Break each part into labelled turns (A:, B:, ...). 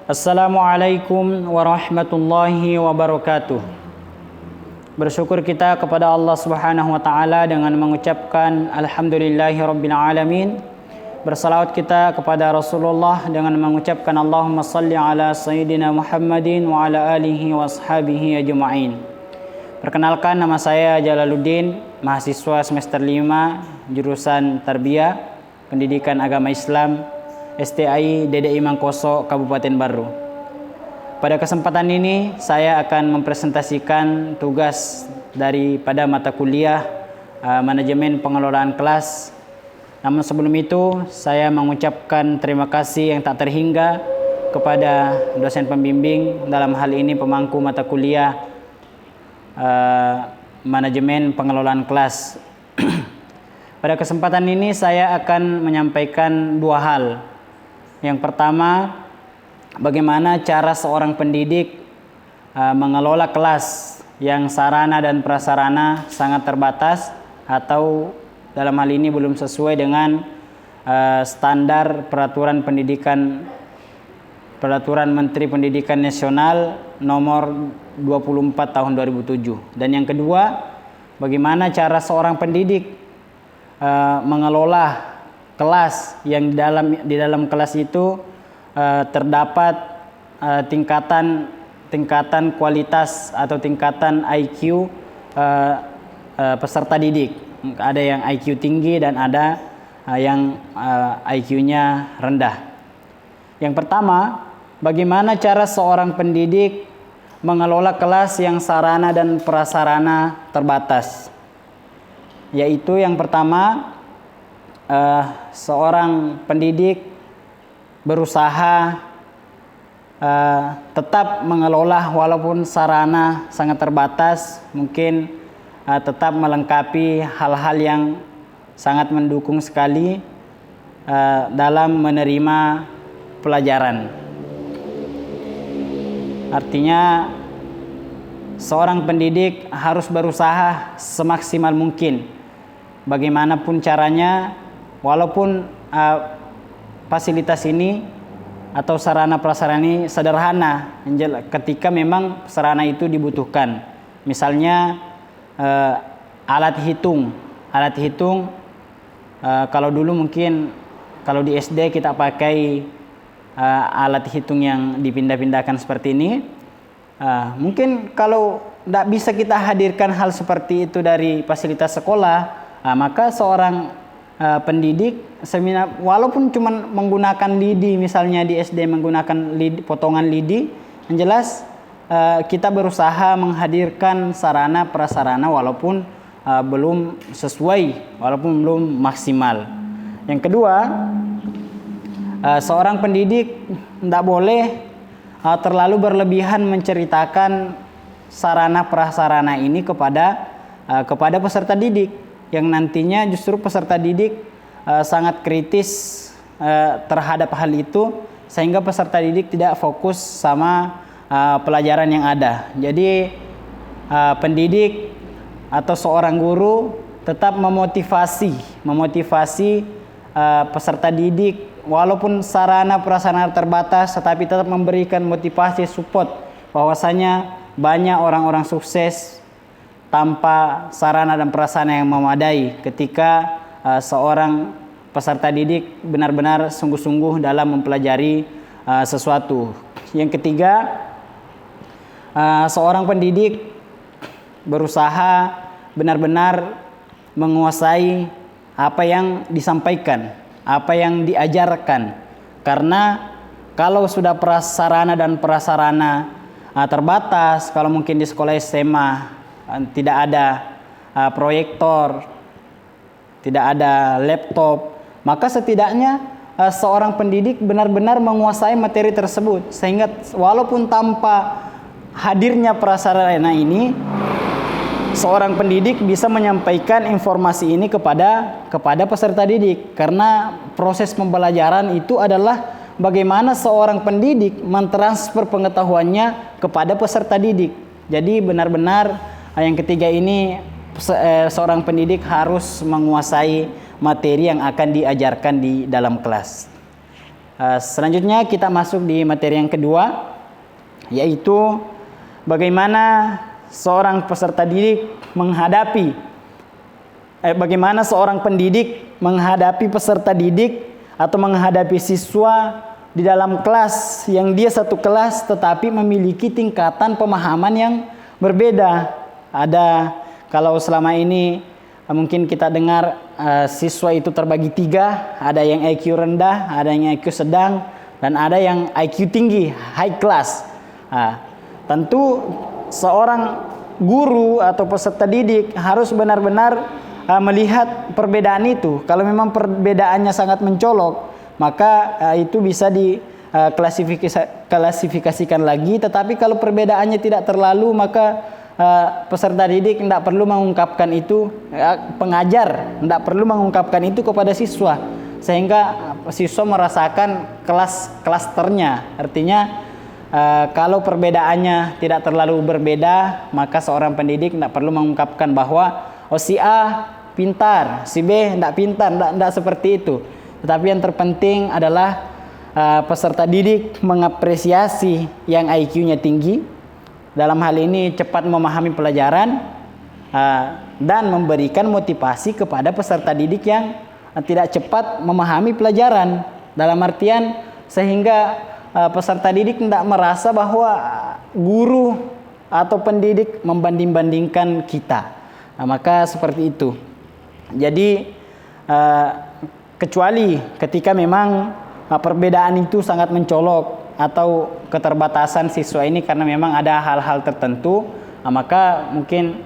A: Assalamualaikum warahmatullahi wabarakatuh. Bersyukur kita kepada Allah Subhanahu wa taala dengan mengucapkan alhamdulillahirabbil alamin. Bersalawat kita kepada Rasulullah dengan mengucapkan Allahumma salli ala sayyidina Muhammadin wa ala alihi wa ashabihi ajma'in. Perkenalkan, nama saya Jalaluddin, mahasiswa semester 5 jurusan Tarbiyah Pendidikan Agama Islam STI DDI Mangkoso Kabupaten Baru. Pada kesempatan ini saya akan mempresentasikan tugas daripada mata kuliah Manajemen Pengelolaan Kelas. Namun sebelum itu saya mengucapkan terima kasih yang tak terhingga kepada dosen pembimbing, dalam hal ini pemangku mata kuliah Manajemen Pengelolaan Kelas. Pada kesempatan ini saya akan menyampaikan dua hal. Yang pertama, bagaimana cara seorang pendidik mengelola kelas yang sarana dan prasarana sangat terbatas atau dalam hal ini belum sesuai dengan standar peraturan Menteri Pendidikan Nasional nomor 24 tahun 2007. Dan yang kedua, bagaimana cara seorang pendidik mengelola kelas yang di dalam kelas itu terdapat tingkatan kualitas atau tingkatan IQ peserta didik. Ada yang IQ tinggi dan ada yang IQ-nya rendah. Yang pertama, bagaimana cara seorang pendidik mengelola kelas yang sarana dan prasarana terbatas? Yaitu yang pertama, seorang pendidik berusaha tetap mengelola walaupun sarana sangat terbatas, mungkin tetap melengkapi hal-hal yang sangat mendukung sekali dalam menerima pelajaran. Artinya seorang pendidik harus berusaha semaksimal mungkin bagaimanapun caranya, walaupun fasilitas ini atau sarana prasarana ini sederhana ketika memang sarana itu dibutuhkan. Misalnya alat hitung. Kalau dulu mungkin kalau di SD kita pakai alat hitung yang dipindah-pindahkan seperti ini. Mungkin kalau tidak bisa kita hadirkan hal seperti itu dari fasilitas sekolah, maka seorang pendidik walaupun cuma menggunakan lidi, misalnya di SD menggunakan potongan lidi, yang jelas kita berusaha menghadirkan sarana prasarana walaupun belum sesuai, walaupun belum maksimal. Yang kedua, seorang pendidik tidak boleh terlalu berlebihan menceritakan sarana prasarana ini kepada peserta didik, yang nantinya justru peserta didik sangat kritis terhadap hal itu, sehingga peserta didik tidak fokus sama pelajaran yang ada. Jadi pendidik atau seorang guru tetap memotivasi peserta didik walaupun sarana prasarana terbatas, tetapi tetap memberikan motivasi, support bahwasanya banyak orang-orang sukses tanpa sarana dan prasarana yang memadai ketika seorang peserta didik benar-benar sungguh-sungguh dalam mempelajari sesuatu. Yang ketiga, seorang pendidik berusaha benar-benar menguasai apa yang disampaikan, apa yang diajarkan. Karena kalau sudah prasarana dan prasarana terbatas, kalau mungkin di sekolah SMA tidak ada proyektor, tidak ada laptop, maka setidaknya seorang pendidik benar-benar menguasai materi tersebut, sehingga walaupun tanpa hadirnya prasarana ini, seorang pendidik bisa menyampaikan informasi ini kepada peserta didik. Karena proses pembelajaran itu adalah bagaimana seorang pendidik mentransfer pengetahuannya kepada peserta didik. Jadi benar-benar yang ketiga ini, seorang pendidik harus menguasai materi yang akan diajarkan di dalam kelas. Selanjutnya kita masuk di materi yang kedua, yaitu bagaimana seorang peserta didik bagaimana seorang pendidik menghadapi peserta didik atau menghadapi siswa di dalam kelas yang dia satu kelas tetapi memiliki tingkatan pemahaman yang berbeda. Kalau selama ini mungkin kita dengar siswa itu terbagi 3, ada yang IQ rendah, ada yang IQ sedang, dan ada yang IQ tinggi, high class. Tentu seorang guru atau peserta didik harus benar-benar melihat perbedaan itu. Kalau memang perbedaannya sangat mencolok, maka itu bisa diklasifikasikan lagi. Tetapi kalau perbedaannya tidak terlalu, maka peserta didik tidak perlu mengungkapkan itu, pengajar tidak perlu mengungkapkan itu kepada siswa, sehingga siswa merasakan klasternya. Artinya kalau perbedaannya tidak terlalu berbeda, maka seorang pendidik tidak perlu mengungkapkan bahwa si A pintar, si B tidak pintar, tidak seperti itu. Tetapi yang terpenting adalah peserta didik mengapresiasi yang IQ-nya tinggi, dalam hal ini cepat memahami pelajaran, dan memberikan motivasi kepada peserta didik yang tidak cepat memahami pelajaran. Dalam artian sehingga peserta didik tidak merasa bahwa guru atau pendidik membanding-bandingkan kita. Maka seperti itu. Jadi kecuali ketika memang perbedaan itu sangat mencolok atau keterbatasan siswa ini karena memang ada hal-hal tertentu, maka mungkin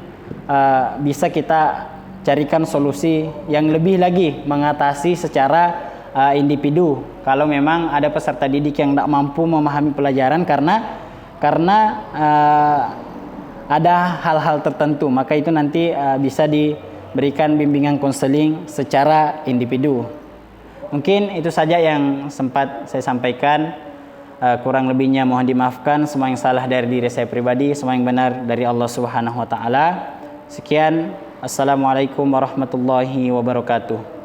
A: bisa kita carikan solusi yang lebih lagi mengatasi secara individu. Kalau memang ada peserta didik yang tidak mampu memahami pelajaran karena ada hal-hal tertentu, maka itu nanti bisa diberikan bimbingan konseling secara individu. Mungkin itu saja yang sempat saya sampaikan. Kurang lebihnya mohon dimaafkan. Semua yang salah dari diri saya pribadi, semua yang benar dari Allah Subhanahu wa taala. Sekian, assalamualaikum warahmatullahi wabarakatuh.